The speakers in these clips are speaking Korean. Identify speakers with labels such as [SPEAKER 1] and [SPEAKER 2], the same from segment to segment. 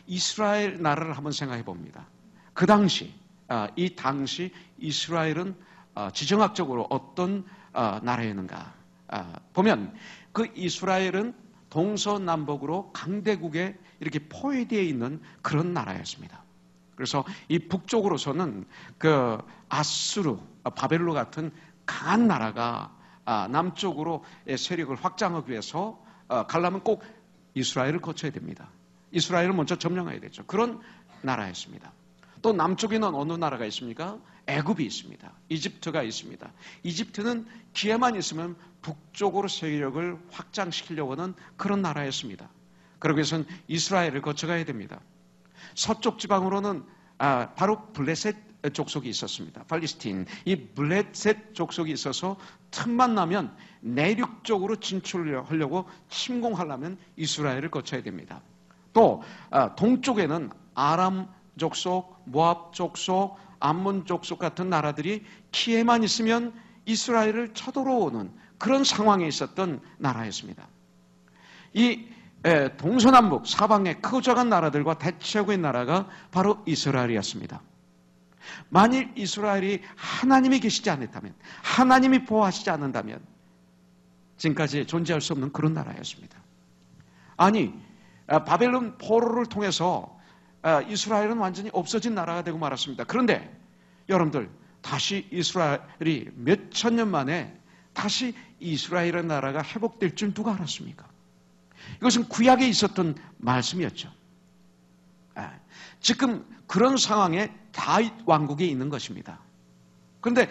[SPEAKER 1] 이스라엘 나라를 한번 생각해 봅니다. 그 당시, 이 당시 이스라엘은 지정학적으로 어떤 나라였는가 보면 그 이스라엘은 동서남북으로 강대국에 이렇게 포위되어 있는 그런 나라였습니다. 그래서 이 북쪽으로서는 그 아수르, 바벨론 같은 강한 나라가 남쪽으로 세력을 확장하기 위해서 가려면 꼭 이스라엘을 거쳐야 됩니다. 이스라엘을 먼저 점령해야 되죠. 그런 나라였습니다. 또 남쪽에는 어느 나라가 있습니까? 애굽이 있습니다. 이집트가 있습니다. 이집트는 기회만 있으면 북쪽으로 세력을 확장시키려고 하는 그런 나라였습니다. 그러기 위해서는 이스라엘을 거쳐가야 됩니다. 서쪽 지방으로는 바로 블레셋 족속이 있었습니다. 팔레스틴. 이 블레셋 족속이 있어서 틈만 나면 내륙 쪽으로 진출하려고 침공하려면 이스라엘을 거쳐야 됩니다. 또 동쪽에는 아람 족속, 모압 족속, 암몬 족속 같은 나라들이 기회만 있으면 이스라엘을 쳐들어오는 그런 상황에 있었던 나라였습니다. 이 동서남북 사방의 크고 작은 나라들과 대치하고 있는 나라가 바로 이스라엘이었습니다. 만일 이스라엘이 하나님이 계시지 않았다면, 하나님이 보호하시지 않는다면 지금까지 존재할 수 없는 그런 나라였습니다. 아니, 바벨론 포로를 통해서 이스라엘은 완전히 없어진 나라가 되고 말았습니다. 그런데 여러분들, 다시 이스라엘이 몇천 년 만에 다시 이스라엘의 나라가 회복될 줄 누가 알았습니까? 이것은 구약에 있었던 말씀이었죠. 지금 그런 상황에 다윗 왕국이 있는 것입니다. 그런데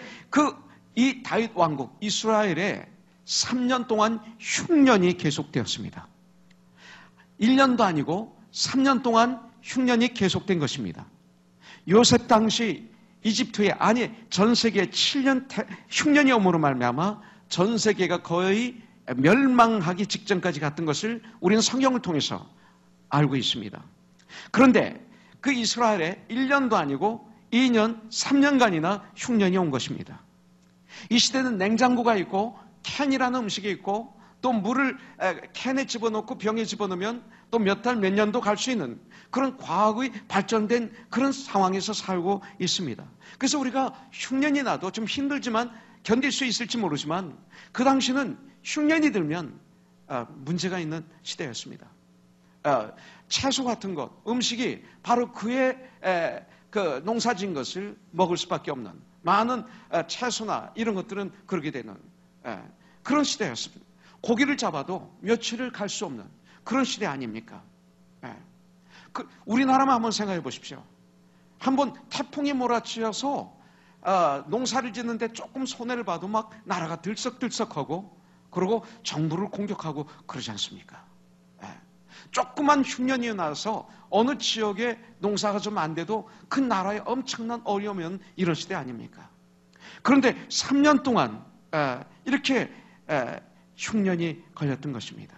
[SPEAKER 1] 이 다윗 왕국, 이스라엘에 3년 동안 흉년이 계속되었습니다. 1년도 아니고 3년 동안 흉년이 계속된 것입니다. 요셉 당시 이집트에, 아니 전 세계에 7년 흉년이 오므로 말미암아 전 세계가 거의 멸망하기 직전까지 갔던 것을 우리는 성경을 통해서 알고 있습니다. 그런데 그 이스라엘에 1년도 아니고 2년, 3년간이나 흉년이 온 것입니다. 이 시대는 냉장고가 있고 캔이라는 음식이 있고 또 물을 캔에 집어넣고 병에 집어넣으면 또 몇 달, 몇 년도 갈 수 있는 그런 과학의 발전된 그런 상황에서 살고 있습니다. 그래서 우리가 흉년이 나도 좀 힘들지만 견딜 수 있을지 모르지만 그 당시는 흉년이 들면 문제가 있는 시대였습니다. 채소 같은 것, 음식이 바로 그의 그 농사진 것을 먹을 수밖에 없는 많은 채소나 이런 것들은 그렇게 되는 그런 시대였습니다. 고기를 잡아도 며칠을 갈 수 없는 그런 시대 아닙니까? 우리나라만 한번 생각해 보십시오. 한번 태풍이 몰아치어서 농사를 짓는데 조금 손해를 봐도 막 나라가 들썩들썩하고 그리고 정부를 공격하고 그러지 않습니까? 조그만 흉년이 나서 어느 지역에 농사가 좀 안 돼도 그 나라에 엄청난 어려움은 이런 시대 아닙니까? 그런데 3년 동안 이렇게 흉년이 걸렸던 것입니다.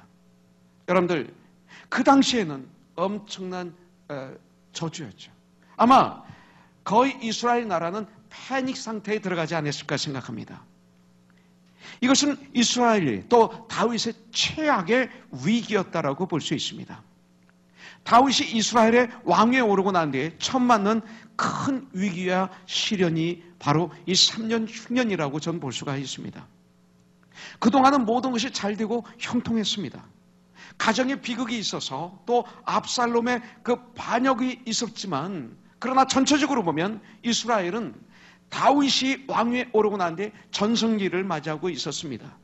[SPEAKER 1] 여러분들, 그 당시에는 엄청난 저주였죠. 아마 거의 이스라엘 나라는 패닉 상태에 들어가지 않았을까 생각합니다. 이것은 이스라엘이 또 다윗의 최악의 위기였다라고 볼 수 있습니다. 다윗이 이스라엘의 왕위에 오르고 난 뒤에 처음 맞는 큰 위기와 시련이 바로 이 3년 흉년이라고 저는 볼 수가 있습니다. 그동안은 모든 것이 잘 되고 형통했습니다. 가정에 비극이 있어서 또 압살롬의 그 반역이 있었지만 그러나 전체적으로 보면 이스라엘은 다윗이 왕위에 오르고 난 뒤에 전성기를 맞이하고 있었습니다.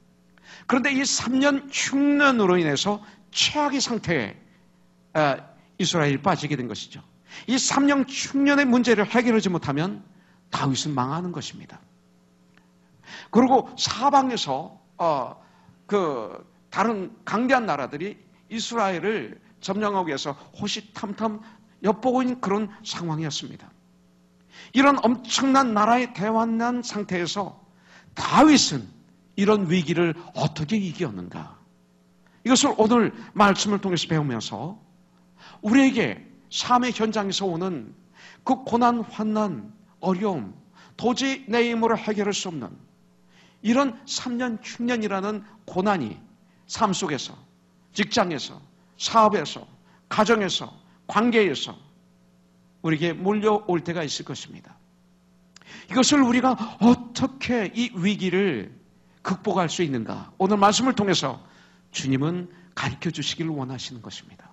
[SPEAKER 1] 그런데 이 3년 흉년으로 인해서 최악의 상태에 이스라엘이 빠지게 된 것이죠. 이 3년 흉년의 문제를 해결하지 못하면 다윗은 망하는 것입니다. 그리고 사방에서 다른 강대한 나라들이 이스라엘을 점령하기 위해서 호시탐탐 엿보고 있는 그런 상황이었습니다. 이런 엄청난 나라의 대환난 상태에서 다윗은 이런 위기를 어떻게 이겼는가? 이것을 오늘 말씀을 통해서 배우면서 우리에게 삶의 현장에서 오는 그 고난, 환난, 어려움, 도저히 내 힘으로 해결할 수 없는 이런 3년 흉년이라는 고난이 삶 속에서, 직장에서, 사업에서, 가정에서, 관계에서 우리에게 몰려올 때가 있을 것입니다. 이것을 우리가 어떻게 이 위기를 극복할 수 있는가? 오늘 말씀을 통해서 주님은 가르쳐 주시기를 원하시는 것입니다.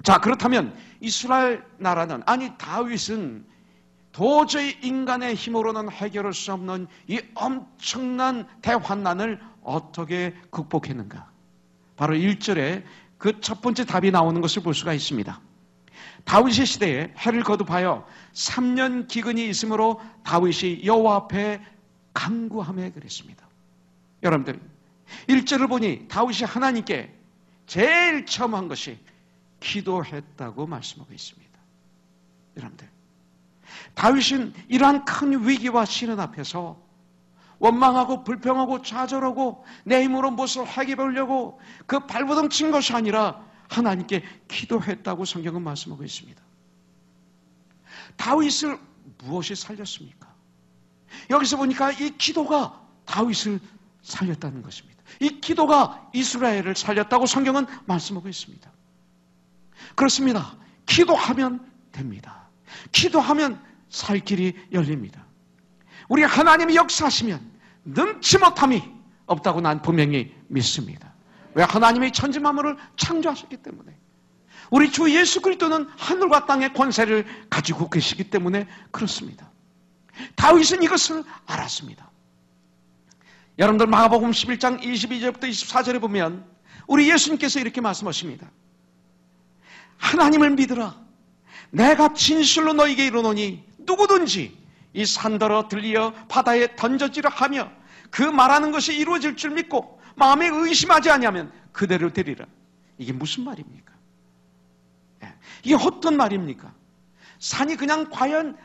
[SPEAKER 1] 자, 그렇다면 이스라엘 나라는, 아니 다윗은 도저히 인간의 힘으로는 해결할 수 없는 이 엄청난 대환난을 어떻게 극복했는가? 바로 1절에 그 첫 번째 답이 나오는 것을 볼 수가 있습니다. 다윗의 시대에 해를 거듭하여 3년 기근이 있으므로 다윗이 여호와 앞에 간구하며 그랬습니다. 여러분들 1절을 보니 다윗이 하나님께 제일 처음 한 것이 기도했다고 말씀하고 있습니다. 여러분들 다윗은 이러한 큰 위기와 시련 앞에서 원망하고 불평하고 좌절하고 내 힘으로 무엇을 해결하려고 그 발버둥 친 것이 아니라 하나님께 기도했다고 성경은 말씀하고 있습니다. 다윗을 무엇이 살렸습니까? 여기서 보니까 이 기도가 다윗을 살렸다는 것입니다. 이 기도가 이스라엘을 살렸다고 성경은 말씀하고 있습니다. 그렇습니다. 기도하면 됩니다. 기도하면 살 길이 열립니다. 우리 하나님이 역사하시면 능치 못함이 없다고 난 분명히 믿습니다. 왜? 하나님이 천지 만물을 창조하셨기 때문에, 우리 주 예수 그리스도는 하늘과 땅의 권세를 가지고 계시기 때문에 그렇습니다. 다윗은 이것을 알았습니다. 여러분들 마가복음 11장 22절부터 24절에 보면 우리 예수님께서 이렇게 말씀하십니다. 하나님을 믿으라. 내가 진실로 너에게 이르노니 누구든지 이 산더러 들리어 바다에 던져지려 하며 그 말하는 것이 이루어질 줄 믿고 마음에 의심하지 아니하면 그대로 되리라. 이게 무슨 말입니까? 이게 어떤 말입니까? 산이 그냥 과연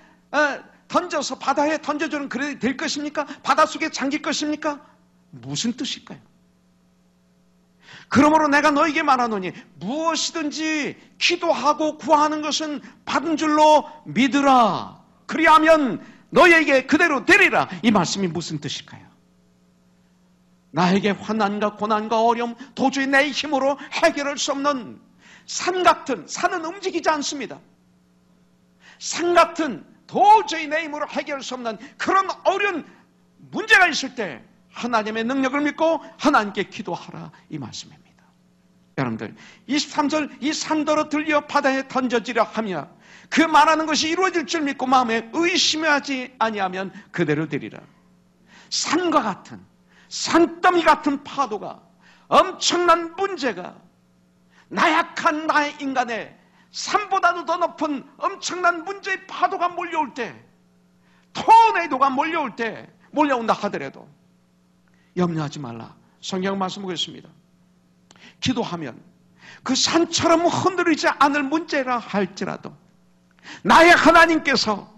[SPEAKER 1] 던져서 바다에 던져주는 그래 될 것입니까? 바닷속에 잠길 것입니까? 무슨 뜻일까요? 그러므로 내가 너에게 말하노니 무엇이든지 기도하고 구하는 것은 받은 줄로 믿으라. 그리하면 너에게 그대로 되리라. 이 말씀이 무슨 뜻일까요? 나에게 환난과 고난과 어려움, 도저히 내 힘으로 해결할 수 없는 산 같은, 산은 움직이지 않습니다. 산 같은 도저히 내 힘으로 해결할 수 없는 그런 어려운 문제가 있을 때 하나님의 능력을 믿고 하나님께 기도하라, 이 말씀입니다. 여러분들 23절 이 산더러 들려 바다에 던져지려 하며 그 말하는 것이 이루어질 줄 믿고 마음에 의심하지 아니하면 그대로 되리라. 산과 같은, 산더미 같은 파도가, 엄청난 문제가 나약한 나의 인간의 산보다도 더 높은 엄청난 문제의 파도가 몰려올 때, 토네이도가 몰려올 때, 몰려온다 하더라도 염려하지 말라. 성경 말씀하겠습니다. 기도하면 그 산처럼 흔들리지 않을 문제라 할지라도 나의 하나님께서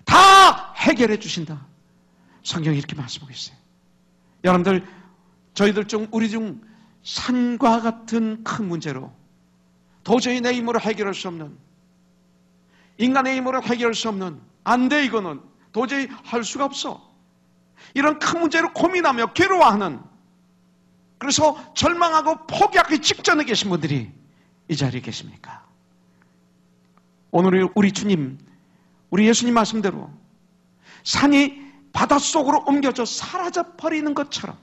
[SPEAKER 1] 다 해결해 주신다. 성경이 이렇게 말씀하고 있어요. 여러분들, 저희들 중, 우리 중 산과 같은 큰 문제로 도저히 내 힘으로 해결할 수 없는, 인간의 힘으로 해결할 수 없는, 안 돼, 이거는 도저히 할 수가 없어, 이런 큰 문제로 고민하며 괴로워하는, 그래서 절망하고 포기하기 직전에 계신 분들이 이 자리에 계십니까? 오늘 우리 주님, 우리 예수님 말씀대로 산이 바닷속으로 옮겨져 사라져버리는 것처럼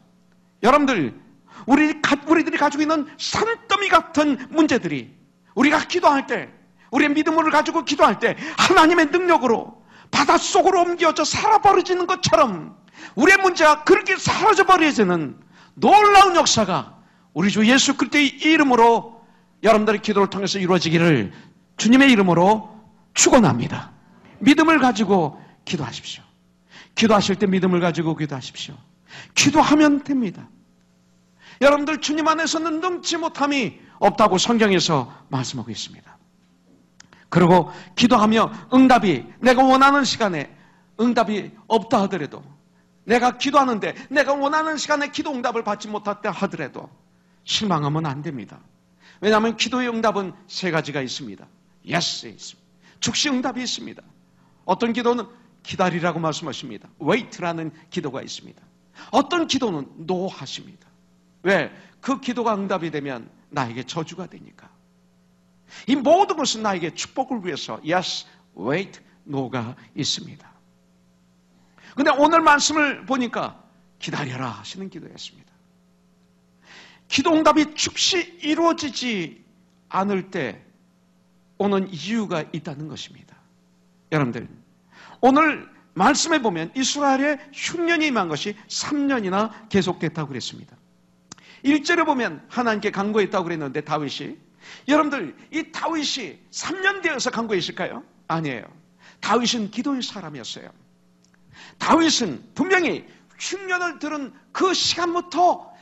[SPEAKER 1] 여러분들, 우리들이 가지고 있는 산더미 같은 문제들이 우리가 기도할 때, 우리의 믿음을 가지고 기도할 때 하나님의 능력으로 바닷속으로 옮겨져 사라버려지는 것처럼 우리의 문제가 그렇게 사라져버려지는 놀라운 역사가 우리 주 예수 그리스도의 이름으로 여러분들의 기도를 통해서 이루어지기를 주님의 이름으로 축원합니다. 믿음을 가지고 기도하십시오. 기도하실 때 믿음을 가지고 기도하십시오. 기도하면 됩니다. 여러분들, 주님 안에서는 능치 못함이 없다고 성경에서 말씀하고 있습니다. 그리고 기도하며 응답이, 내가 원하는 시간에 응답이 없다 하더라도, 내가 기도하는데 내가 원하는 시간에 기도 응답을 받지 못했다 하더라도 실망하면 안 됩니다. 왜냐하면 기도의 응답은 세 가지가 있습니다. Yes, 있습니다. 즉시 응답이 있습니다. 어떤 기도는 기다리라고 말씀하십니다. Wait라는 기도가 있습니다. 어떤 기도는 No 하십니다. 왜? 그 기도가 응답이 되면 나에게 저주가 되니까. 이 모든 것은 나에게 축복을 위해서 yes, wait, no가 있습니다. 근데 오늘 말씀을 보니까 기다려라 하시는 기도였습니다. 기도응답이 즉시 이루어지지 않을 때 오는 이유가 있다는 것입니다. 여러분들, 오늘 말씀에 보면 이스라엘의 흉년이 임한 것이 3년이나 계속됐다고 그랬습니다. 1절에 보면 하나님께 간구했다고 그랬는데 다윗이, 여러분들 이 다윗이 3년 되어서 간구했을까요? 아니에요. 다윗은 기도의 사람이었어요. 다윗은 분명히 흉년을 들은 그 시간부터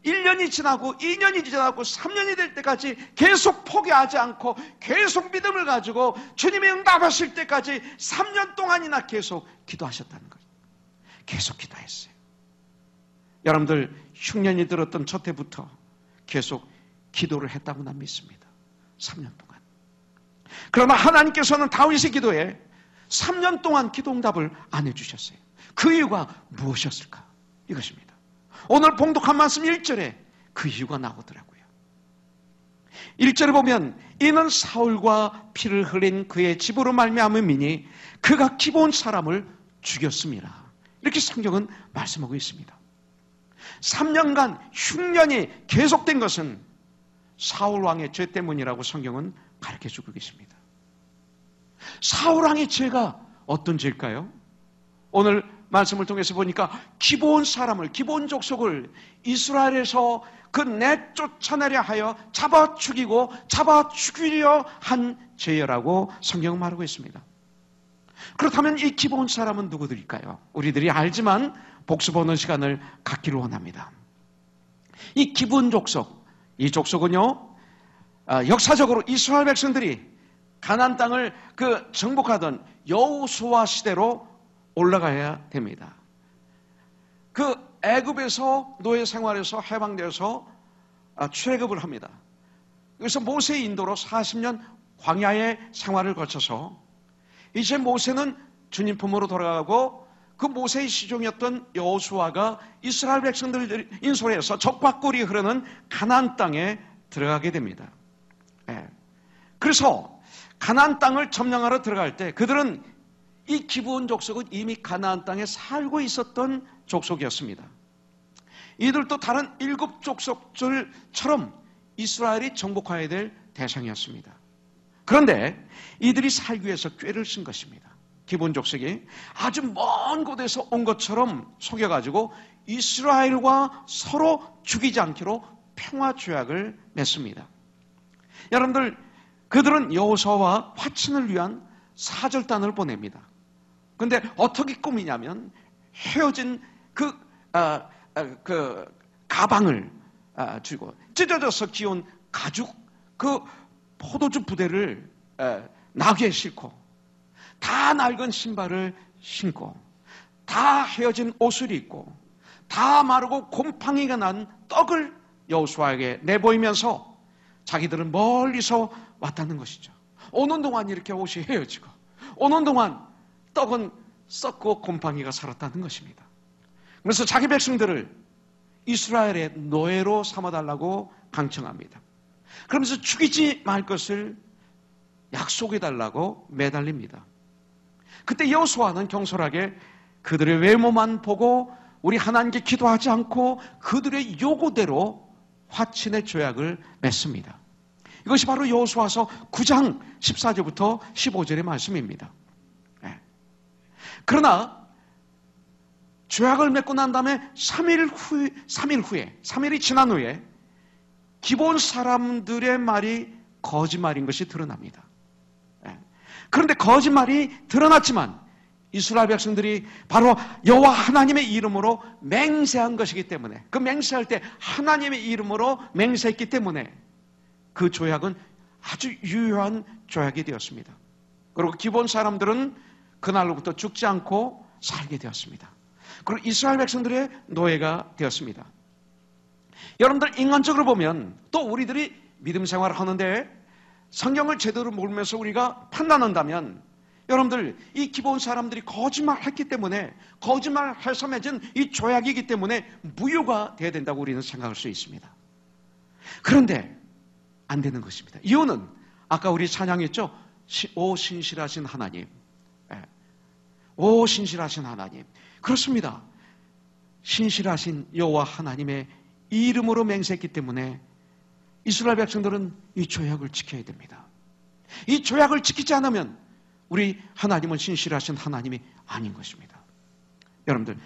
[SPEAKER 1] 1년이 지나고 2년이 지나고 3년이 될 때까지 계속 포기하지 않고 계속 믿음을 가지고 주님의 응답하실 때까지 3년 동안이나 계속 기도하셨다는 거예요. 계속 기도했어요. 여러분들 흉년이 들었던 첫 해부터 계속 기도를 했다고 난 믿습니다. 3년 동안. 그러나 하나님께서는 다윗의 기도에 3년 동안 기도 응답을 안 해주셨어요. 그 이유가 무엇이었을까? 이것입니다. 오늘 봉독한 말씀 1절에 그 이유가 나오더라고요. 1절에 보면 이는 사울과 피를 흘린 그의 집으로 말미암음이니 그가 기브온 사람을 죽였습니다. 이렇게 성경은 말씀하고 있습니다. 3년간 흉년이 계속된 것은 사울 왕의 죄 때문이라고 성경은 가르쳐주고 계십니다. 사울 왕의 죄가 어떤 죄일까요? 오늘 말씀을 통해서 보니까 기브온 사람을, 기브온 족속을 이스라엘에서 그 내쫓아내려 하여 잡아 죽이고 잡아 죽이려 한 죄라고 성경은 말하고 있습니다. 그렇다면 이 기브온 사람은 누구들일까요? 우리들이 알지만 복습하는 시간을 갖기를 원합니다. 이 기브온 족속, 이 족속은요, 역사적으로 이스라엘 백성들이 가나안 땅을 정복하던 여호수아 시대로 올라가야 됩니다. 그 애굽에서 노예 생활에서 해방되어서 출애굽을 합니다. 그래서 모세의 인도로 40년 광야의 생활을 거쳐서 이제 모세는 주님 품으로 돌아가고 그 모세의 시종이었던 여호수아가 이스라엘 백성들을 인솔해서 적과꿀이 흐르는 가나안 땅에 들어가게 됩니다. 그래서 가나안 땅을 점령하러 들어갈 때 그들은 이 기브온 족속은 이미 가나안 땅에 살고 있었던 족속이었습니다. 이들도 다른 7족속들처럼 이스라엘이 정복해야 될 대상이었습니다. 그런데 이들이 살기 위해서 꾀를 쓴 것입니다. 기브온 족속이 아주 먼 곳에서 온 것처럼 속여가지고 이스라엘과 서로 죽이지 않기로 평화조약을 맺습니다. 여러분들, 그들은 여호수아와 화친을 위한 사절단을 보냅니다. 그런데 어떻게 꾸미냐면 헤어진 그 가방을 주고 찢어져서 기온 가죽 그 포도주 부대를 나귀에 싣고 다 낡은 신발을 신고 다 헤어진 옷을 입고 다 마르고 곰팡이가 난 떡을 여호수아에게 내보이면서 자기들은 멀리서 왔다는 것이죠. 오는 동안 이렇게 옷이 헤어지고 오는 동안 떡은 썩고 곰팡이가 살았다는 것입니다. 그래서 자기 백성들을 이스라엘의 노예로 삼아달라고 강청합니다. 그러면서 죽이지 말 것을 약속해달라고 매달립니다. 그때 여호수아는 경솔하게 그들의 외모만 보고 우리 하나님께 기도하지 않고 그들의 요구대로 화친의 조약을 맺습니다. 이것이 바로 여호수아서 9장 14절부터 15절의 말씀입니다. 그러나 조약을 맺고 난 다음에 3일이 지난 후에 기브온 사람들의 말이 거짓말인 것이 드러납니다. 그런데 거짓말이 드러났지만 이스라엘 백성들이 바로 여호와 하나님의 이름으로 맹세한 것이기 때문에 그 맹세할 때 하나님의 이름으로 맹세했기 때문에 그 조약은 아주 유효한 조약이 되었습니다. 그리고 기브온 사람들은 그날로부터 죽지 않고 살게 되었습니다. 그리고 이스라엘 백성들의 노예가 되었습니다. 여러분들 인간적으로 보면 또 우리들이 믿음 생활을 하는데 성경을 제대로 모르면서 우리가 판단한다면 여러분들 이 기브온 사람들이 거짓말했기 때문에 거짓말해서 맺은 이 조약이기 때문에 무효가 돼야 된다고 우리는 생각할 수 있습니다. 그런데 안 되는 것입니다. 이유는 아까 우리 찬양했죠? 오 신실하신 하나님. 오 신실하신 하나님. 그렇습니다. 신실하신 여호와 하나님의 이름으로 맹세했기 때문에 이스라엘 백성들은 이 조약을 지켜야 됩니다. 이 조약을 지키지 않으면 우리 하나님은 신실하신 하나님이 아닌 것입니다. 여러분들,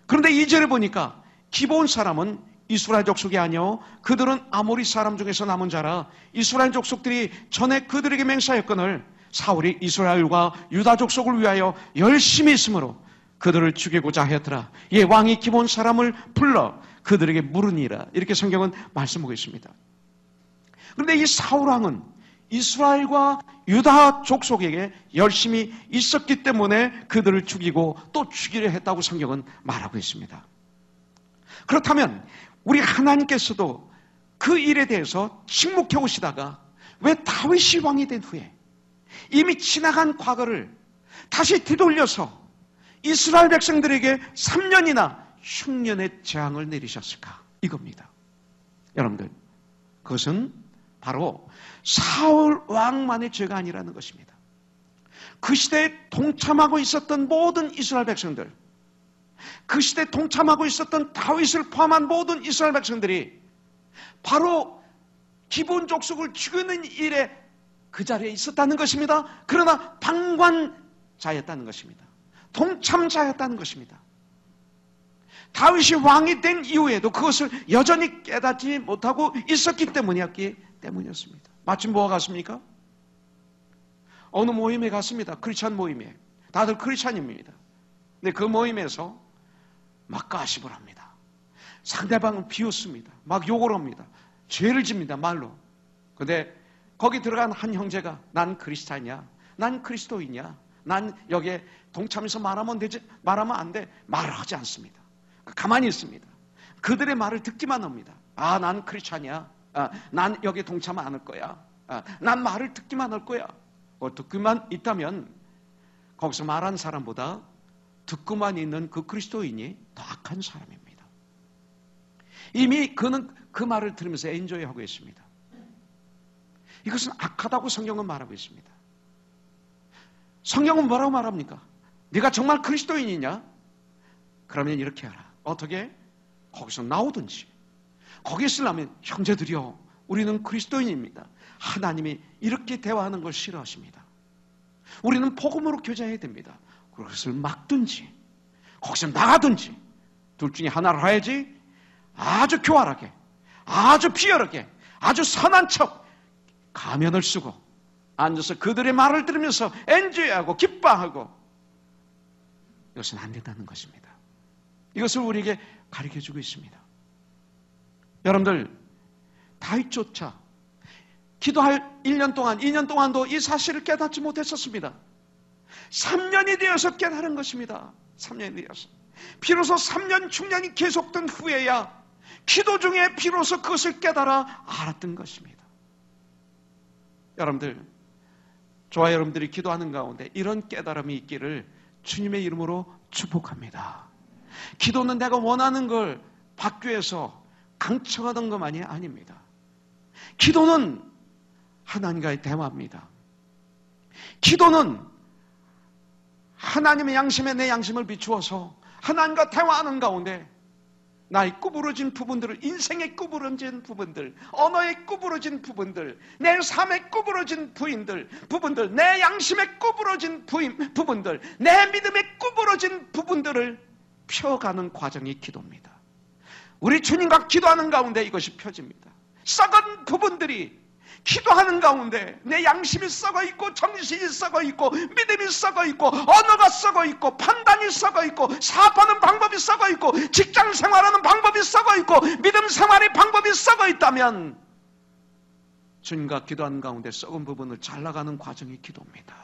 [SPEAKER 1] 그런데 2절에 보니까 기브온 사람은 이스라엘 족속이 아니요 그들은 아모리 사람 중에서 남은 자라 이스라엘 족속들이 전에 그들에게 맹세하였거늘 사울이 이스라엘과 유다 족속을 위하여 열심히 있으므로 그들을 죽이고자 하였더라. 예, 왕이 기브온 사람을 불러 그들에게 물으니라. 이렇게 성경은 말씀하고 있습니다. 그런데 이 사울 왕은 이스라엘과 유다 족속에게 열심히 있었기 때문에 그들을 죽이고 또 죽이려 했다고 성경은 말하고 있습니다. 그렇다면 우리 하나님께서도 그 일에 대해서 침묵해 오시다가 왜 다윗이 왕이 된 후에 이미 지나간 과거를 다시 뒤돌려서 이스라엘 백성들에게 3년이나 흉년의 재앙을 내리셨을까? 이겁니다. 여러분들, 그것은 바로 사울 왕만의 죄가 아니라는 것입니다. 그 시대에 동참하고 있었던 모든 이스라엘 백성들, 그 시대에 동참하고 있었던 다윗을 포함한 모든 이스라엘 백성들이 바로 기브온 족속을 죽이는 일에 그 자리에 있었다는 것입니다. 그러나 방관자였다는 것입니다. 동참자였다는 것입니다. 다윗이 왕이 된 이후에도 그것을 여전히 깨닫지 못하고 있었기 때문이었습니다. 마침 뭐가 같습니까? 어느 모임에 갔습니다. 크리스찬 모임에. 다들 크리스찬입니다. 근데 그 모임에서 막 가십을 합니다. 상대방을 비웃습니다. 막 욕을 합니다. 죄를 집니다. 말로. 근데 거기 들어간 한 형제가 난 크리스찬이야. 난 그리스도인이야. 난 여기에 동참해서 말하면 안 돼. 말을 하지 않습니다. 가만히 있습니다. 그들의 말을 듣기만 합니다. 아, 난 크리스찬이야. 난 여기에 동참 안 할 거야. 난 말을 듣기만 할 거야. 듣기만 있다면 거기서 말한 사람보다 듣고만 있는 그 그리스도인이 더 악한 사람입니다. 이미 그는 그 말을 들으면서 엔조이하고 있습니다. 이것은 악하다고 성경은 말하고 있습니다. 성경은 뭐라고 말합니까? 네가 정말 그리스도인이냐? 그러면 이렇게 하라. 어떻게? 거기서 나오든지. 거기 있으려면 형제들이여 우리는 그리스도인입니다. 하나님이 이렇게 대화하는 걸 싫어하십니다. 우리는 복음으로 교제해야 됩니다. 그것을 막든지 거기서 나가든지 둘 중에 하나를 해야지. 아주 교활하게, 아주 비열하게, 아주 선한 척 가면을 쓰고 앉아서 그들의 말을 들으면서 엔조이하고 기뻐하고, 이것은 안 된다는 것입니다. 이것을 우리에게 가르쳐주고 있습니다. 여러분들, 다윗조차 기도할 1년 동안, 2년 동안도 이 사실을 깨닫지 못했었습니다. 3년이 되어서 깨달은 것입니다. 3년이 되어서. 비로소 3년 충년이 계속된 후에야 기도 중에 비로소 그것을 깨달아 알았던 것입니다. 여러분들, 저와 여러분들이 기도하는 가운데 이런 깨달음이 있기를 주님의 이름으로 축복합니다. 기도는 내가 원하는 걸 받기 위해서 강청하던 것만이 아닙니다. 기도는 하나님과의 대화입니다. 기도는 하나님의 양심에 내 양심을 비추어서 하나님과 대화하는 가운데 나의 구부러진 부분들을, 인생의 구부러진 부분들, 언어의 구부러진 부분들, 내 삶의 구부러진 부분들, 내 양심의 구부러진 부분들, 내 믿음의 구부러진 부분들을 펴가는 과정이 기도입니다. 우리 주님과 기도하는 가운데 이것이 펴집니다. 썩은 부분들이 기도하는 가운데 내 양심이 썩어있고, 정신이 썩어있고, 믿음이 썩어있고, 언어가 썩어있고, 판단이 썩어있고, 사업하는 방법이 썩어있고, 직장 생활하는 방법이 썩어있고, 믿음 생활의 방법이 썩어있다면 주님과 기도하는 가운데 썩은 부분을 잘라가는 과정이 기도입니다.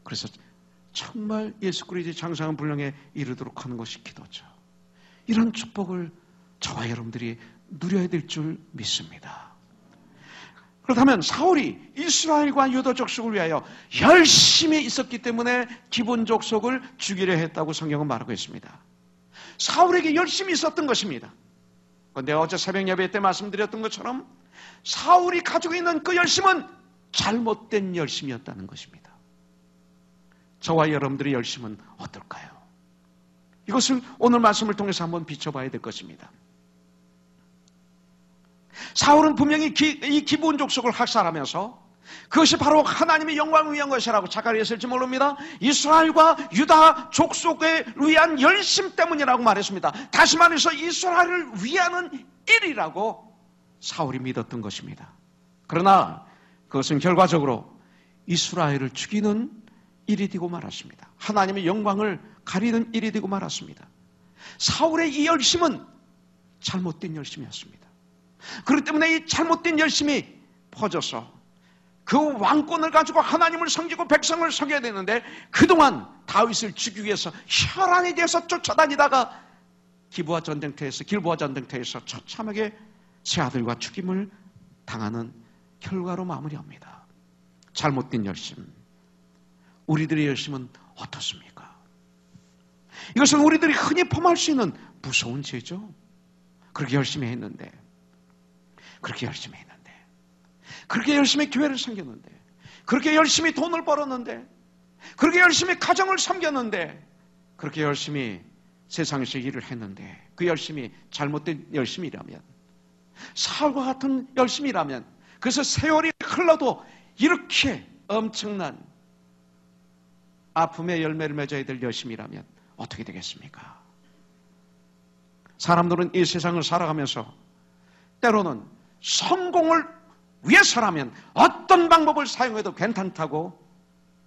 [SPEAKER 1] 그래서 정말 예수 그리스도의 장성한 분량에 이르도록 하는 것이 기도죠. 이런 축복을 저와 여러분들이 누려야 될 줄 믿습니다. 그렇다면 사울이 이스라엘과 유다 족속을 위하여 열심히 있었기 때문에 기브온 족속을 죽이려 했다고 성경은 말하고 있습니다. 사울에게 열심히 있었던 것입니다. 그런데 어제 새벽 예배 때 말씀드렸던 것처럼 사울이 가지고 있는 그 열심은 잘못된 열심이었다는 것입니다. 저와 여러분들의 열심은 어떨까요? 이것을 오늘 말씀을 통해서 한번 비춰봐야 될 것입니다. 사울은 분명히 이 기브온 족속을 학살하면서 그것이 바로 하나님의 영광을 위한 것이라고 착각했을지 모릅니다. 이스라엘과 유다 족속을 위한 열심 때문이라고 말했습니다. 다시 말해서 이스라엘을 위하는 일이라고 사울이 믿었던 것입니다. 그러나 그것은 결과적으로 이스라엘을 죽이는 일이 되고 말았습니다. 하나님의 영광을 가리는 일이 되고 말았습니다. 사울의 이 열심은 잘못된 열심이었습니다. 그렇기 때문에 이 잘못된 열심이 퍼져서 그 왕권을 가지고 하나님을 섬기고 백성을 섬겨야 되는데 그동안 다윗을 죽이기 위해서 혈안에 대해서 쫓아다니다가 길보아 전쟁터에서 처참하게 세 아들과 죽임을 당하는 결과로 마무리합니다. 잘못된 열심. 우리들의 열심은 어떻습니까? 이것은 우리들이 흔히 범할 수 있는 무서운 죄죠. 그렇게 열심히 했는데 그렇게 열심히 교회를 섬겼는데, 그렇게 열심히 돈을 벌었는데, 그렇게 열심히 가정을 섬겼는데, 그렇게 열심히 세상에서 일을 했는데, 그 열심이 잘못된 열심이라면, 사울과 같은 열심이라면, 그래서 세월이 흘러도 이렇게 엄청난 아픔의 열매를 맺어야 될 열심이라면 어떻게 되겠습니까? 사람들은 이 세상을 살아가면서 때로는 성공을 위해서라면 어떤 방법을 사용해도 괜찮다고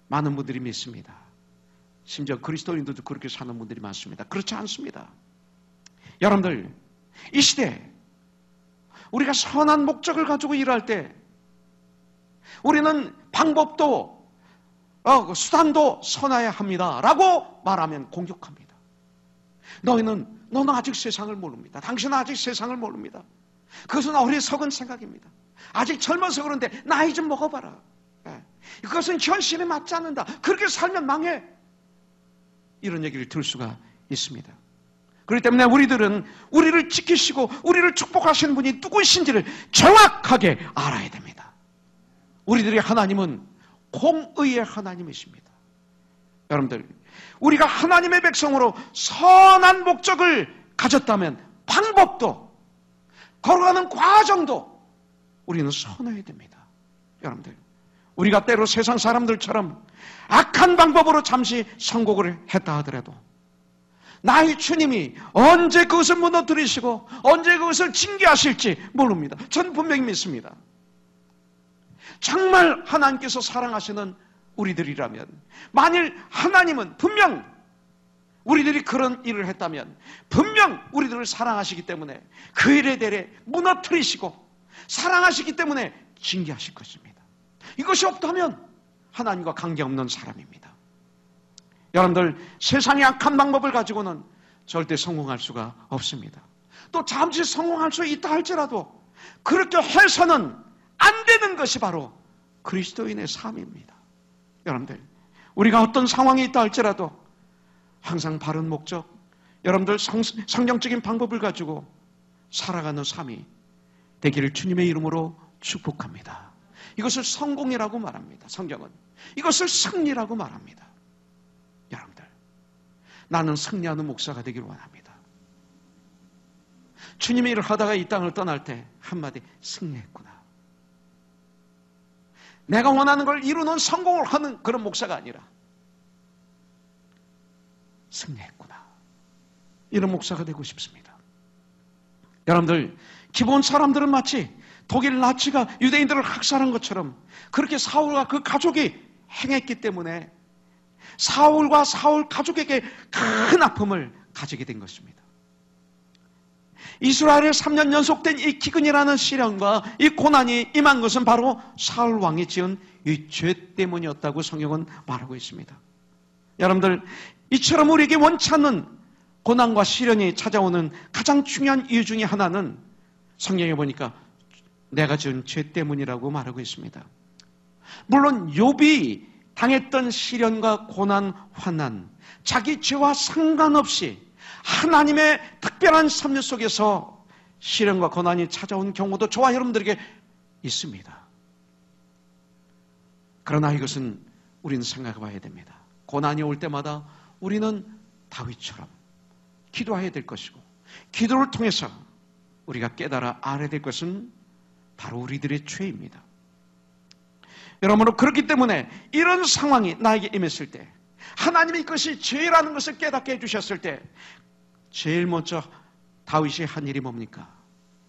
[SPEAKER 1] 많은 분들이 믿습니다. 심지어 그리스도인들도 그렇게 사는 분들이 많습니다. 그렇지 않습니다. 여러분들, 이 시대에 우리가 선한 목적을 가지고 일할 때 우리는 방법도 수단도 선해야 합니다 라고 말하면 공격합니다. 너는 아직 세상을 모릅니다. 당신은 아직 세상을 모릅니다. 그것은 어리석은 생각입니다. 아직 젊어서 그런데 나이 좀 먹어봐라. 그것은 현실에 맞지 않는다. 그렇게 살면 망해. 이런 얘기를 들을 수가 있습니다. 그렇기 때문에 우리들은 우리를 지키시고 우리를 축복하시는 분이 누구신지를 정확하게 알아야 됩니다. 우리들의 하나님은 공의의 하나님이십니다. 여러분들, 우리가 하나님의 백성으로 선한 목적을 가졌다면 방법도 걸어가는 과정도 우리는 선해야 됩니다. 여러분들, 우리가 때로 세상 사람들처럼 악한 방법으로 잠시 성공을 했다 하더라도 나의 주님이 언제 그것을 무너뜨리시고 언제 그것을 징계하실지 모릅니다. 저는 분명히 믿습니다. 정말 하나님께서 사랑하시는 우리들이라면, 만일 하나님은 분명 우리들이 그런 일을 했다면 분명 우리들을 사랑하시기 때문에 그 일에 대해 무너뜨리시고 사랑하시기 때문에 징계하실 것입니다. 이것이 없다면 하나님과 관계없는 사람입니다. 여러분들, 세상의 악한 방법을 가지고는 절대 성공할 수가 없습니다. 또 잠시 성공할 수 있다 할지라도 그렇게 해서는 안 되는 것이 바로 그리스도인의 삶입니다. 여러분들, 우리가 어떤 상황에 있다 할지라도 항상 바른 목적, 여러분들 성경적인 방법을 가지고 살아가는 삶이 되기를 주님의 이름으로 축복합니다. 이것을 성공이라고 말합니다. 성경은 이것을 승리라고 말합니다. 여러분들, 나는 승리하는 목사가 되기를 원합니다. 주님의 일을 하다가 이 땅을 떠날 때 한마디, 승리했구나. 내가 원하는 걸 이루는 성공을 하는 그런 목사가 아니라 승리했구나, 이런 목사가 되고 싶습니다. 여러분들, 기본 사람들은 마치 독일 나치가 유대인들을 학살한 것처럼 그렇게 사울과 그 가족이 행했기 때문에 사울과 사울 가족에게 큰 아픔을 가지게 된 것입니다. 이스라엘에 3년 연속된 이 기근이라는 시련과 이 고난이 임한 것은 바로 사울 왕이 지은 이 죄 때문이었다고 성경은 말하고 있습니다. 여러분들, 이처럼 우리에게 원치 않는 고난과 시련이 찾아오는 가장 중요한 이유 중에 하나는 성경에 보니까 내가 지은 죄 때문이라고 말하고 있습니다. 물론 욥이 당했던 시련과 고난, 환난, 자기 죄와 상관없이 하나님의 특별한 섭리 속에서 시련과 고난이 찾아온 경우도 저와 여러분들에게 있습니다. 그러나 이것은 우리는 생각해 봐야 됩니다. 고난이 올 때마다 우리는 다윗처럼 기도해야 될 것이고, 기도를 통해서 우리가 깨달아 알아야 될 것은 바로 우리들의 죄입니다. 여러분, 그렇기 때문에 이런 상황이 나에게 임했을 때, 하나님이 이것이 죄라는 것을 깨닫게 해주셨을 때, 제일 먼저 다윗이 한 일이 뭡니까?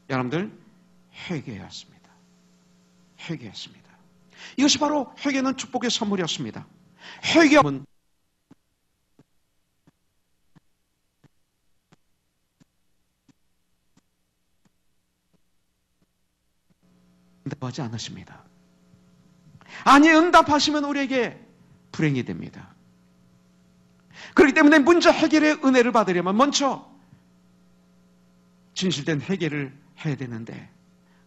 [SPEAKER 1] 여러분들, 회개였습니다. 회개였습니다. 이것이 바로 회개는 축복의 선물이었습니다. 회개는 응답하지 않으십니다. 아니, 응답하시면 우리에게 불행이 됩니다. 그렇기 때문에 먼저 회개의 은혜를 받으려면 먼저 진실된 회개를 해야 되는데,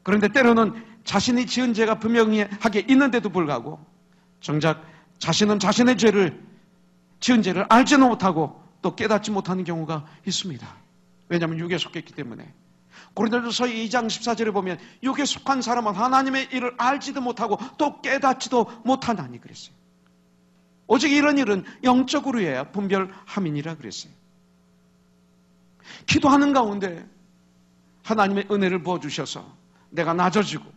[SPEAKER 1] 그런데 때로는 자신이 지은 죄가 분명하게 있는데도 불구하고 정작 자신은 자신의 지은 죄를 알지는 못하고 또 깨닫지 못하는 경우가 있습니다. 왜냐하면 육에 속했기 때문에. 고린도전서 2장 14절에 보면 육에 속한 사람은 하나님의 일을 알지도 못하고 또 깨닫지도 못하나니 그랬어요. 오직 이런 일은 영적으로 해야 분별함이니라 그랬어요. 기도하는 가운데 하나님의 은혜를 부어주셔서 내가 낮아지고,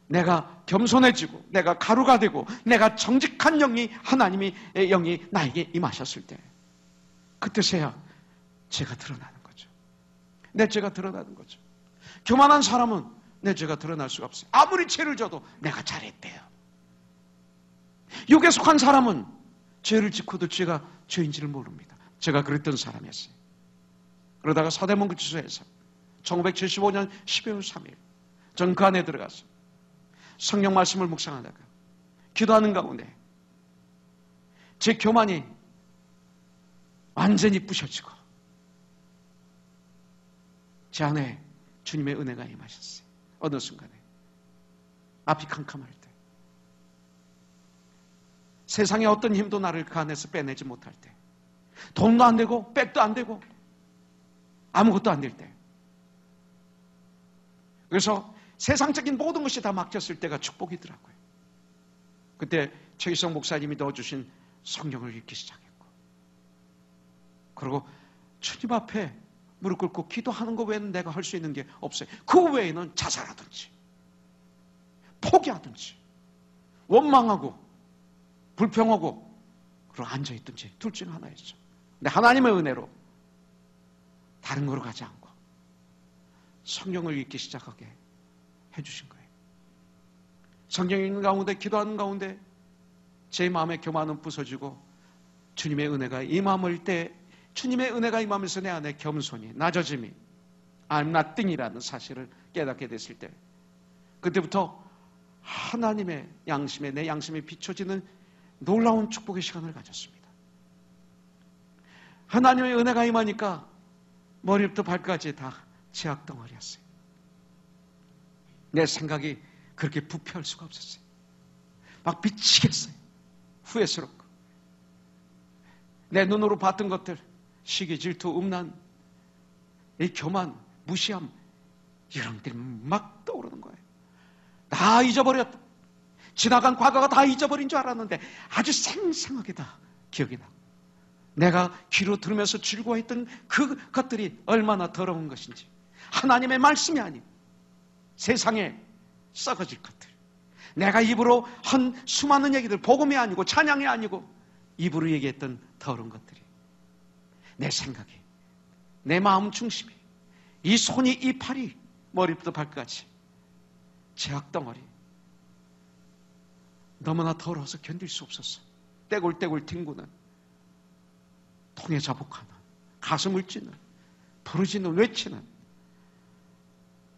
[SPEAKER 1] 내가 겸손해지고, 내가 가루가 되고, 내가 정직한 영이, 하나님의 영이 나에게 임하셨을 때, 그때서야 죄가 드러나는 거죠. 내 죄가 드러나는 거죠. 교만한 사람은 내 죄가 드러날 수가 없어요. 아무리 죄를 져도 내가 잘했대요. 육에 속한 사람은 죄를 짓고도 죄가 죄인지를 모릅니다. 제가 그랬던 사람이었어요. 그러다가 서대문구치소에서 1975년 12월 3일 전 그 안에 들어가서 성경 말씀을 묵상하다가 기도하는 가운데 제 교만이 완전히 부셔지고 제 안에 주님의 은혜가 임하셨어요. 어느 순간에 앞이 캄캄할 때, 세상의 어떤 힘도 나를 그 안에서 빼내지 못할 때, 돈도 안 되고 백도 안 되고 아무것도 안 될 때, 그래서 세상적인 모든 것이 다 막혔을 때가 축복이더라고요. 그때 최기성 목사님이 넣어주신 성경을 읽기 시작했고, 그리고 주님 앞에 무릎 꿇고 기도하는 것 외에는 내가 할 수 있는 게 없어요. 그 외에는 자살하든지 포기하든지 원망하고 불평하고 그리고 앉아있든지 둘 중 하나였죠. 근데 하나님의 은혜로 다른 거로 가지 않고 성경을 읽기 시작하게 해주신 거예요. 성경 읽는 가운데, 기도하는 가운데 제 마음의 교만은 부서지고 주님의 은혜가 임함을 때, 주님의 은혜가 임하면서 내 안에 겸손이, 낮아짐이, I'm nothing이라는 사실을 깨닫게 됐을 때, 그때부터 하나님의 양심에, 내 양심에 비춰지는 놀라운 축복의 시간을 가졌습니다. 하나님의 은혜가 임하니까 머리부터 발까지 다 죄악덩어리였어요. 내 생각이 그렇게 부패할 수가 없었어요. 막 미치겠어요. 후회스럽고. 내 눈으로 봤던 것들, 시기, 질투, 음란, 이 교만, 무시함, 이런 것들이 막 떠오르는 거예요. 다 잊어버렸다. 지나간 과거가 다 잊어버린 줄 알았는데 아주 생생하게 다 기억이 나. 내가 귀로 들으면서 즐거워했던 그 것들이 얼마나 더러운 것인지. 하나님의 말씀이 아닌 세상에 썩어질 것들. 내가 입으로 한 수많은 얘기들, 복음이 아니고 찬양이 아니고 입으로 얘기했던 더러운 것들이 내 생각이, 내 마음 중심이, 이 손이, 이 팔이, 머리부터 발끝까지 죄악덩어리, 너무나 더러워서 견딜 수 없었어. 떼굴떼굴 튕구는, 통에 자복하는, 가슴을 찢는, 부르짖는, 외치는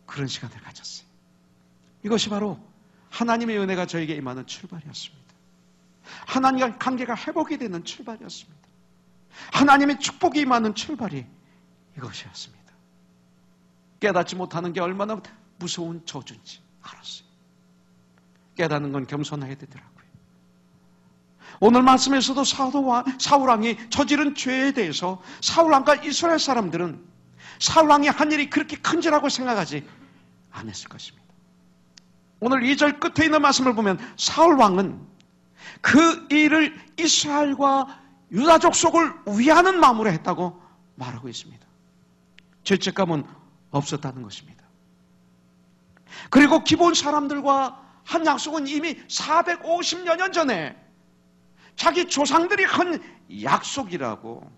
[SPEAKER 1] 그런 시간을 가졌어요. 이것이 바로 하나님의 은혜가 저에게 임하는 출발이었습니다. 하나님과 관계가 회복이 되는 출발이었습니다. 하나님의 축복이 임하는 출발이 이것이었습니다. 깨닫지 못하는 게 얼마나 무서운 저주인지 알았어요. 깨닫는 건 겸손해야 되더라고요. 오늘 말씀에서도 사울왕이 저지른 죄에 대해서 사울왕과 이스라엘 사람들은 사울왕이 한 일이 그렇게 큰지라고 생각하지 않았을 것입니다. 오늘 2절 끝에 있는 말씀을 보면 사울왕은 그 일을 이스라엘과 유다 족속을 위하는 마음으로 했다고 말하고 있습니다. 죄책감은 없었다는 것입니다. 그리고 기본 사람들과 한 약속은 이미 450여 년 전에 자기 조상들이 한 약속이라고,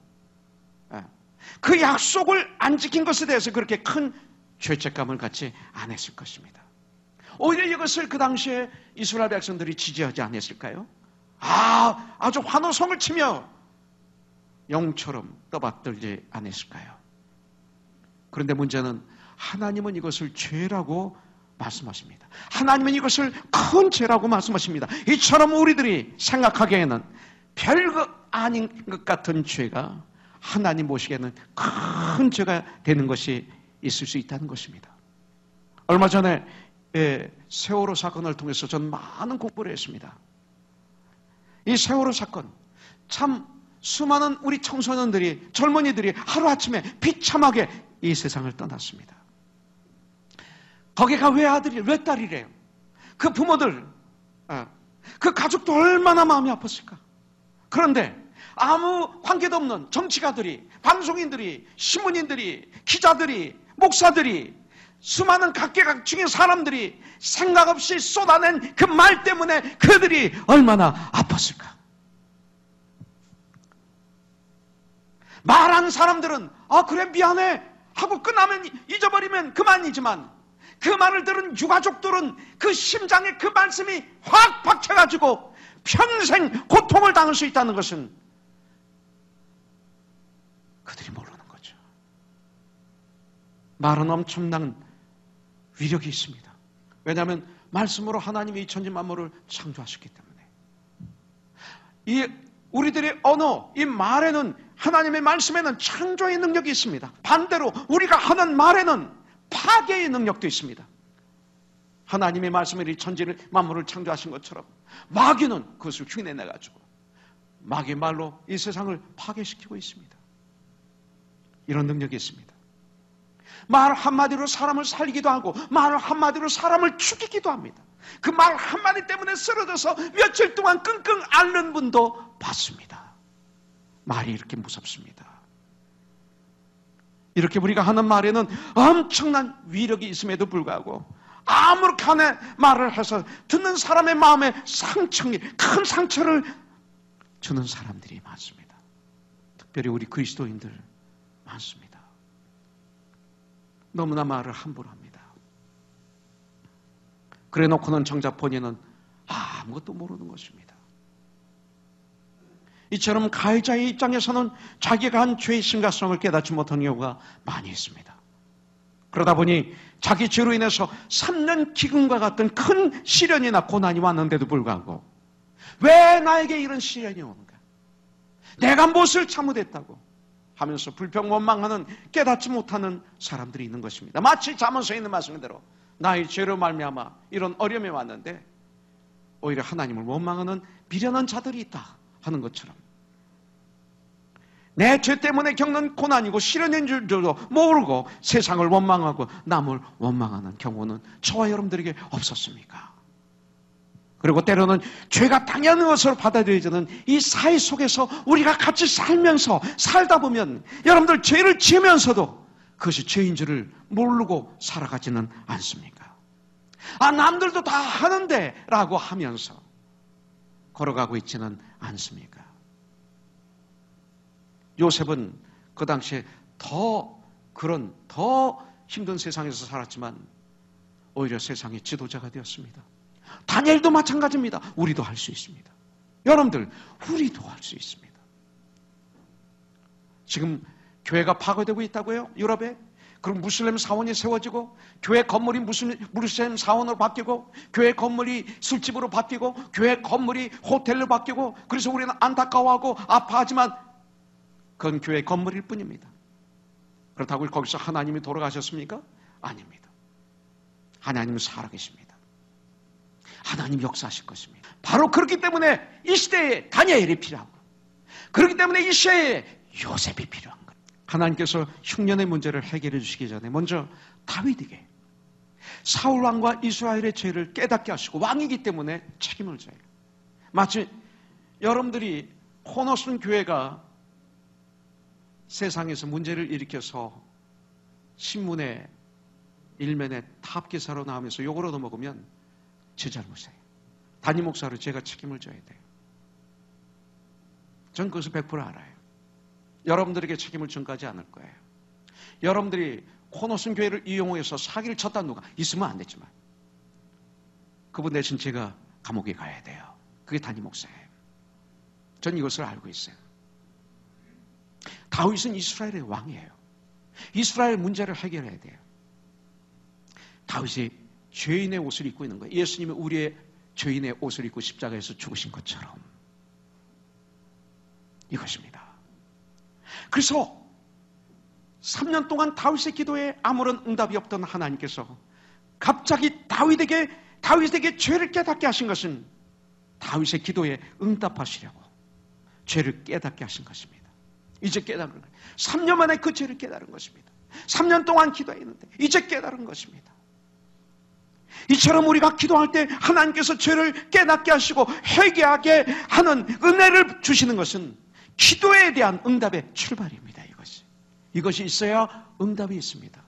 [SPEAKER 1] 그 약속을 안 지킨 것에 대해서 그렇게 큰 죄책감을 갖지 않았을 것입니다. 오히려 이것을 그 당시에 이스라엘 백성들이 지지하지 않았을까요? 아주 환호성을 치며 영처럼 떠받들지 않았을까요? 그런데 문제는 하나님은 이것을 죄라고 말씀하십니다. 하나님은 이것을 큰 죄라고 말씀하십니다. 이처럼 우리들이 생각하기에는 별거 아닌 것 같은 죄가 하나님 보시기에는 큰 죄가 되는 것이 있을 수 있다는 것입니다. 얼마 전에 세월호 사건을 통해서 전 많은 공부를 했습니다. 이 세월호 사건, 참 수많은 우리 청소년들이, 젊은이들이 하루아침에 비참하게 이 세상을 떠났습니다. 거기가 왜 아들이, 왜 딸이래요? 그 부모들, 그 가족도 얼마나 마음이 아팠을까? 그런데 아무 관계도 없는 정치가들이, 방송인들이, 신문인들이, 기자들이, 목사들이, 수많은 각계각층의 사람들이 생각 없이 쏟아낸 그 말 때문에 그들이 얼마나 아팠을까? 말한 사람들은 그래 미안해 하고 끝나면 잊어버리면 그만이지만, 그 말을 들은 유가족들은 그 심장에 그 말씀이 확 박혀가지고 평생 고통을 당할 수 있다는 것은 그들이 모르는 거죠. 말은 엄청난 위력이 있습니다. 왜냐하면 말씀으로 하나님이 이 천지 만물을 창조하셨기 때문에. 이 우리들의 언어, 이 말에는, 하나님의 말씀에는 창조의 능력이 있습니다. 반대로 우리가 하는 말에는 파괴의 능력도 있습니다. 하나님의 말씀으로 이 천지를 만물을 창조하신 것처럼 마귀는 그것을 흉내내가지고 마귀의 말로 이 세상을 파괴시키고 있습니다. 이런 능력이 있습니다. 말 한마디로 사람을 살리기도 하고 말 한마디로 사람을 죽이기도 합니다. 그 말 한마디 때문에 쓰러져서 며칠 동안 끙끙 앓는 분도 봤습니다. 말이 이렇게 무섭습니다. 이렇게 우리가 하는 말에는 엄청난 위력이 있음에도 불구하고 아무렇게 말을 해서 듣는 사람의 마음에 큰 상처를 주는 사람들이 많습니다. 특별히 우리 그리스도인들 많습니다. 너무나 말을 함부로 합니다. 그래 놓고는 정작 본인은 아무것도 모르는 것입니다. 이처럼 가해자의 입장에서는 자기가 한 죄의 심각성을 깨닫지 못하는 경우가 많이 있습니다. 그러다 보니 자기 죄로 인해서 3년 기근과 같은 큰 시련이나 고난이 왔는데도 불구하고 왜 나에게 이런 시련이 오는가? 내가 무엇을 잘못했다고 하면서 불평원망하는, 깨닫지 못하는 사람들이 있는 것입니다. 마치 잠언서에 있는 말씀대로 나의 죄로 말미암아 이런 어려움이 왔는데 오히려 하나님을 원망하는 미련한 자들이 있다 하는 것처럼 내 죄 때문에 겪는 고난이고 시련인 줄도 모르고 세상을 원망하고 남을 원망하는 경우는 저와 여러분들에게 없었습니까? 그리고 때로는 죄가 당연한 것으로 받아들여지는 이 사회 속에서 우리가 같이 살다 보면 여러분들 죄를 지으면서도 그것이 죄인 줄을 모르고 살아가지는 않습니까? 남들도 다 하는데 라고 하면서 걸어가고 있지는 않습니까? 요셉은 그 당시에 더 힘든 세상에서 살았지만 오히려 세상의 지도자가 되었습니다. 다니엘도 마찬가지입니다. 우리도 할 수 있습니다. 여러분들, 우리도 할 수 있습니다. 지금 교회가 파괴되고 있다고요? 유럽에? 그럼 무슬림 사원이 세워지고 교회 건물이 무슬림 사원으로 바뀌고 교회 건물이 술집으로 바뀌고 교회 건물이 호텔로 바뀌고 그래서 우리는 안타까워하고 아파하지만 그건 교회 건물일 뿐입니다. 그렇다고 거기서 하나님이 돌아가셨습니까? 아닙니다. 하나님은 살아계십니다. 하나님 역사하실 것입니다. 바로 그렇기 때문에 이 시대에 다니엘이 필요하고 그렇기 때문에 이 시대에 요셉이 필요한 거예요. 하나님께서 흉년의 문제를 해결해 주시기 전에 먼저 다윗에게 사울 왕과 이스라엘의 죄를 깨닫게 하시고 왕이기 때문에 책임을 져요. 마치 여러분들이 코너슨 교회가 세상에서 문제를 일으켜서 신문에 일면에 탑기사로 나오면서 욕을 얻어먹으면 제 잘못이에요. 담임 목사로 제가 책임을 져야 돼요. 전 그것을 100% 알아요. 여러분들에게 책임을 전가하지 않을 거예요. 여러분들이 코너슨 교회를 이용해서 사기를 쳤다는 누가 있으면 안 되지만 그분 대신 제가 감옥에 가야 돼요. 그게 담임 목사예요. 전 이것을 알고 있어요. 다윗은 이스라엘의 왕이에요. 이스라엘 문제를 해결해야 돼요. 다윗이 죄인의 옷을 입고 있는 거예요. 예수님이 우리의 죄인의 옷을 입고 십자가에서 죽으신 것처럼 이것입니다. 그래서 3년 동안 다윗의 기도에 아무런 응답이 없던 하나님께서 갑자기 다윗에게 죄를 깨닫게 하신 것은 다윗의 기도에 응답하시려고 죄를 깨닫게 하신 것입니다. 이제 깨달은 거예요. 3년 만에 그 죄를 깨달은 것입니다. 3년 동안 기도했는데 이제 깨달은 것입니다. 이처럼 우리가 기도할 때 하나님께서 죄를 깨닫게 하시고 회개하게 하는 은혜를 주시는 것은 기도에 대한 응답의 출발입니다. 이것이 있어야 응답이 있습니다.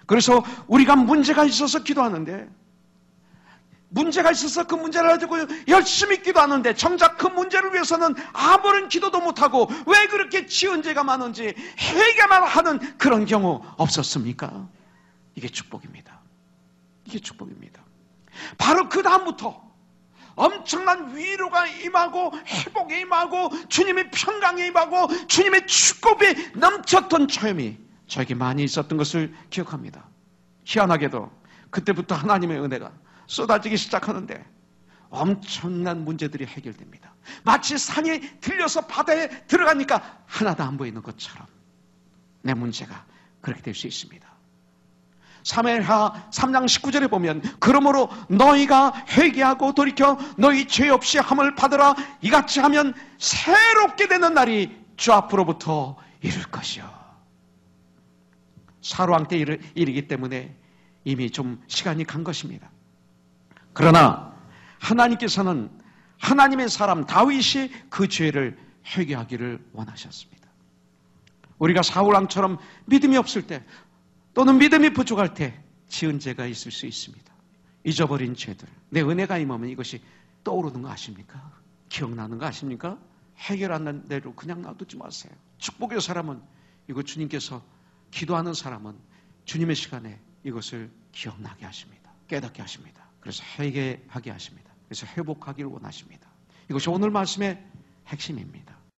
[SPEAKER 1] 그래서 우리가 문제가 있어서 기도하는데 문제가 있어서 그 문제를 가지고 열심히 기도하는데 정작 그 문제를 위해서는 아무런 기도도 못하고 왜 그렇게 지은 죄가 많은지 회개만 하는 그런 경우 없었습니까? 이게 축복입니다. 이게 축복입니다. 바로 그 다음부터 엄청난 위로가 임하고 회복이 임하고 주님의 평강이 임하고 주님의 축복이 넘쳤던 체험이 저에게 많이 있었던 것을 기억합니다. 희한하게도 그때부터 하나님의 은혜가 쏟아지기 시작하는데 엄청난 문제들이 해결됩니다. 마치 산이 들려서 바다에 들어가니까 하나도 안 보이는 것처럼 내 문제가 그렇게 될 수 있습니다. 사무엘하 3장 19절에 보면 그러므로 너희가 회개하고 돌이켜 너희 죄 없이 함을 받으라. 이같이 하면 새롭게 되는 날이 주 앞으로부터 이룰 것이요. 사로왕 때 일이기 때문에 이미 좀 시간이 간 것입니다. 그러나 하나님께서는 하나님의 사람 다윗이 그 죄를 회개하기를 원하셨습니다. 우리가 사울왕처럼 믿음이 없을 때 또는 믿음이 부족할 때 지은 죄가 있을 수 있습니다. 잊어버린 죄들. 내 은혜가 임하면 이것이 떠오르는 거 아십니까? 기억나는 거 아십니까? 해결 안 난 대로 그냥 놔두지 마세요. 축복의 사람은 이거 주님께서 기도하는 사람은 주님의 시간에 이것을 기억나게 하십니다. 깨닫게 하십니다. 그래서 회개하게 하십니다. 그래서 회복하기를 원하십니다. 이것이 오늘 말씀의 핵심입니다.